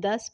10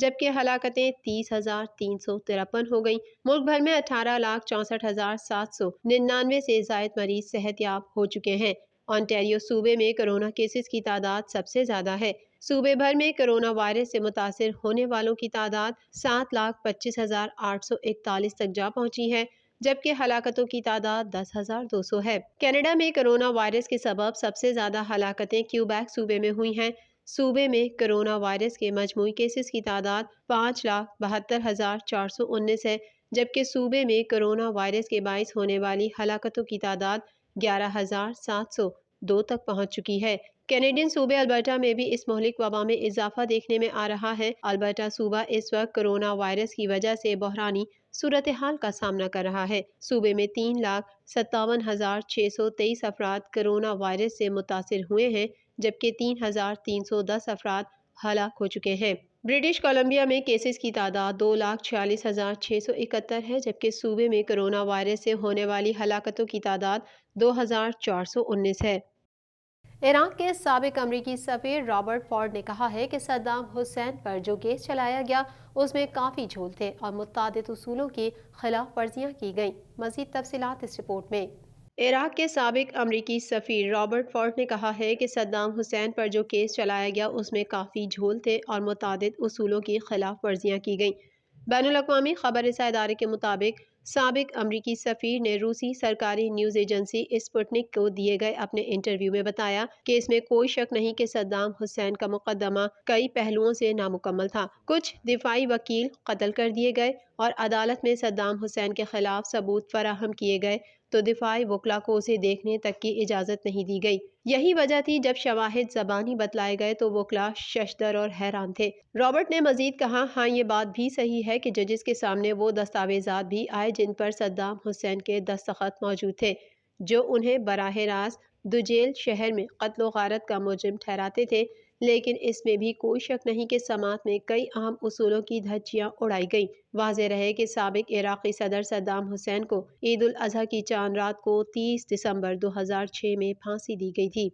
جبکہ ہلاکتیں 30,353 ہو گئیں۔ ملک بھر میں 18,64,799 سے زائد مریض صحت یاب ہو چکے ہیں۔ آنٹیریو صوبے میں کرونا کیسز کی تعداد سب سے زیادہ ہے۔ صوبے بھر میں کرونا وائرس سے متاثر ہونے والوں کی تعداد 7,25,841 تک جا پہنچی ہے، جبکہ ہلاکتوں کی تعداد 10,200 ہے۔ کینیڈا میں کرونا وائرس کے سبب سب سے زیادہ ہلاکتیں کیوبیک صوبے میں ہوئی ہیں۔ صوبے میں کرونا وائرس کے مجموعی کیسز کی تعداد 5,72,419 ہے، جبکہ صوبے میں کرونا وائرس کے باعث ہونے والی ہلاکتوں کی تعداد 11,702 تک پہنچ چکی ہے۔ کینیڈین صوبے البرٹا میں بھی اس مہلک وبا میں اضافہ دیکھنے میں آ رہا ہے۔ البرٹا صوبہ اس وقت کرونا وائرس کی وجہ سے بحرانی صورتحال کا سامنا کر رہا ہے۔ صوبے میں 3,57,623 افراد کرونا وائرس سے متاثر ہوئے ہیں، جبکہ 3,310 افراد ہلاک ہو چکے ہیں۔ برٹش کولمبیا میں کیسز کی تعداد 2,46,671 ہے، جبکہ صوبے میں کرونا وائرس سے ہونے والی ہلاکتوں کی تعداد 2,419 ہے۔ عراق کے سابق امریکی سفیر رابرٹ فورڈ نے کہا ہے کہ صدام حسین پر جو کیس چلایا گیا اس میں کافی جھول تھے اور متعدد اصولوں کی خلاف ورزیاں کی گئیں۔ مزید تفصیلات اس رپورٹ میں۔ عراق کے سابق امریکی سفیر رابرٹ فورڈ نے کہا ہے کہ صدام حسین پر جو کیس چلایا گیا اس میں کافی جھول تھے اور متعدد اصولوں کی خلاف ورزیاں کی گئیں۔ بین الاقوامی خبر رساں ادارے کے مطابق سابق امریکی سفیر نے روسی سرکاری نیوز ایجنسی اسپوٹنک کو دیے گئے اپنے انٹرویو میں بتایا کہ اس میں کوئی شک نہیں کہ صدام حسین کا مقدمہ کئی پہلوؤں سے نامکمل تھا۔ کچھ دفاعی وکیل قتل کر دیے گئے اور عدالت میں صدام حسین کے خلاف ثبوت فراہم کیے گئے تو دفاعی وکلا کو اسے دیکھنے تک کی اجازت نہیں دی گئی۔ یہی وجہ تھی جب شواہد زبانی بتلائے گئے تو وکلا ششدر اور حیران تھے۔ رابرٹ نے مزید کہا، ہاں یہ بات بھی صحیح ہے کہ ججز کے سامنے وہ دستاویزات بھی آئے جن پر صدام حسین کے دستخط موجود تھے، جو انہیں براہ راست دجیل شہر میں قتل و غارت کا مجرم ٹھہراتے تھے، لیکن اس میں بھی کوئی شک نہیں کہ سماعت میں کئی اہم اصولوں کی دھجیاں اڑائی گئیں۔ واضح رہے کہ سابق عراقی صدر صدام حسین کو عید الاضحیٰ کی چاند رات کو 30 دسمبر 2006 میں پھانسی دی گئی تھی۔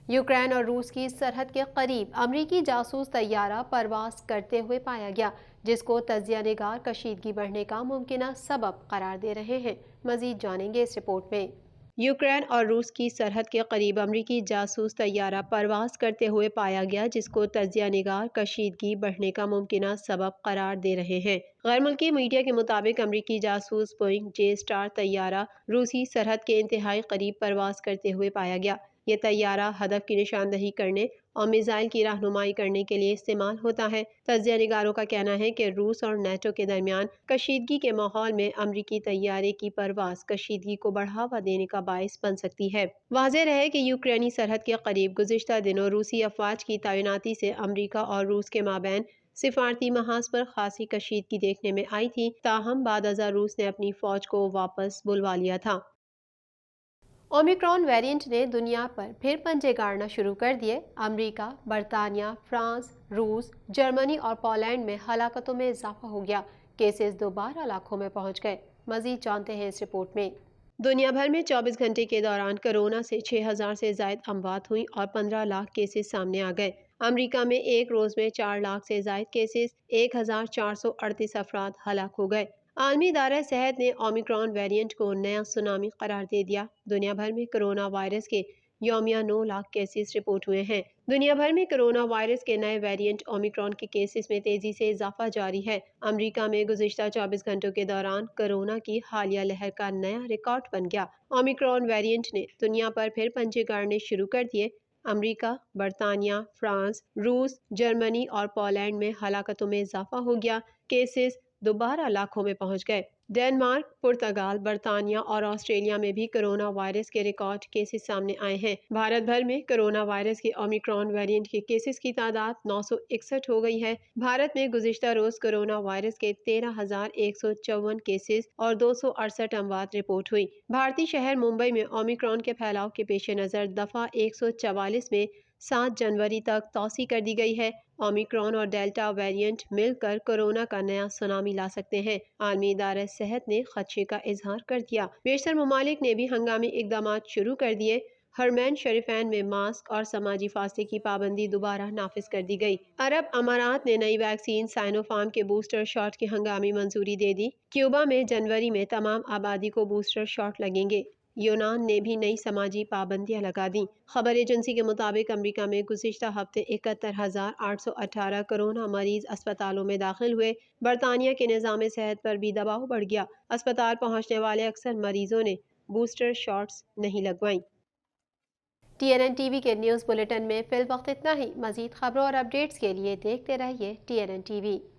یوکرین اور روس کی سرحد کے قریب امریکی جاسوس طیارہ پرواز کرتے ہوئے پایا گیا، جس کو تجزیہ نگار کشیدگی بڑھنے کا ممکنہ سبب قرار دے رہے ہیں۔ مزید جانیں گے اس رپورٹ میں۔ یوکرین اور روس کی سرحد کے قریب امریکی جاسوس طیارہ پرواز کرتے ہوئے پایا گیا، جس کو تجزیہ نگار کشیدگی بڑھنے کا ممکنہ سبب قرار دے رہے ہیں۔ غیر ملکی میڈیا کے مطابق امریکی جاسوس بوئنگ جے اسٹار طیارہ روسی سرحد کے انتہائی قریب پرواز کرتے ہوئے پایا گیا۔ یہ طیارہ ہدف کی نشاندہی کرنے اور میزائل کی رہنمائی کرنے کے لیے استعمال ہوتا ہے۔ تجزیہ نگاروں کا کہنا ہے کہ روس اور نیٹو کے درمیان کشیدگی کے ماحول میں امریکی طیارے کی پرواز کشیدگی کو بڑھاوا دینے کا باعث بن سکتی ہے۔ واضح رہے کہ یوکرینی سرحد کے قریب گزشتہ دنوں روسی افواج کی تعیناتی سے امریکہ اور روس کے مابین سفارتی محاذ پر خاصی کشیدگی دیکھنے میں آئی تھی، تاہم بعد ازاں روس نے اپنی فوج کو واپس بلوا لیا تھا۔ اومیکرون ویریئنٹ نے دنیا پر پھر پنجے گاڑنا شروع کر دیے۔ امریکہ، برطانیہ، فرانس، روس، جرمنی اور پولینڈ میں ہلاکتوں میں اضافہ ہو گیا۔ کیسز دوبارہ لاکھوں میں پہنچ گئے۔ مزید جانتے ہیں اس رپورٹ میں۔ دنیا بھر میں 24 گھنٹے کے دوران کرونا سے 6,000 سے زائد اموات ہوئیں اور 15 لاکھ کیسز سامنے آ گئے۔ امریکہ میں ایک روز میں 4 لاکھ سے زائد کیسز، 1,438 افراد ہلاک ہو گئے۔ عالمی ادارہ صحت نے اومیکرون ویریئنٹ کو نیا سونامی قرار دے دیا۔ دنیا بھر میں کرونا وائرس کے یومیہ 9 لاکھ کیسز رپورٹ ہوئے ہیں۔ دنیا بھر میں کرونا وائرس کے نئے ویریئنٹ اومیکرون کے کیسز میں تیزی سے اضافہ جاری ہے۔ امریکہ میں گزشتہ 24 گھنٹوں کے دوران کرونا کی حالیہ لہر کا نیا ریکارڈ بن گیا۔ اومیکرون ویریئنٹ نے دنیا پر پھر پنجے گاڑنے شروع کر دیے۔ امریکہ، برطانیہ، فرانس، روس، جرمنی اور پولینڈ میں ہلاکتوں میں اضافہ ہو گیا۔ کیسز دوبارہ لاکھوں میں پہنچ گئے۔ ڈنمارک، پرتگال، برطانیہ اور آسٹریلیا میں بھی کرونا وائرس کے ریکارڈ کیسز سامنے آئے ہیں۔ بھارت بھر میں کرونا وائرس کے اومیکرون ویریئنٹ کے کیسز کی تعداد 961 ہو گئی ہے۔ بھارت میں گزشتہ روز کرونا وائرس کے 13,154 کیسز اور 268 اموات رپورٹ ہوئی۔ بھارتی شہر ممبئی میں اومیکرون کے پھیلاؤ کے پیش نظر دفعہ 144 میں 7 جنوری تک توسیع کر دی گئی ہے۔ اومیکرون اور ڈیلٹا ویریئنٹ مل کر کرونا کا نیا سونامی لا سکتے ہیں۔ عالمی ادارہ صحت نے خدشے کا اظہار کر دیا۔ بیشتر ممالک نے بھی ہنگامی اقدامات شروع کر دیے۔ حرمین شریفین میں ماسک اور سماجی فاصلے کی پابندی دوبارہ نافذ کر دی گئی۔ عرب امارات نے نئی ویکسین سائنو فارم کے بوسٹر شاٹ کی ہنگامی منظوری دے دی۔ کیوبا میں جنوری میں تمام آبادی کو بوسٹر شاٹ لگیں گے۔ یونان نے بھی نئی سماجی پابندیاں لگا دیں۔ خبر ایجنسی کے مطابق امریکہ میں گزشتہ ہفتے 71,818 کرونا مریض اسپتالوں میں داخل ہوئے۔ برطانیہ کے نظام صحت پر بھی دباؤ بڑھ گیا۔ اسپتال پہنچنے والے اکثر مریضوں نے بوسٹر شاٹس نہیں لگوائیں۔ TNN TV کے نیوز بلیٹن میں فی الوقت اتنا ہی۔ مزید خبروں اور اپڈیٹس کے لیے دیکھتے رہیے TNN TV۔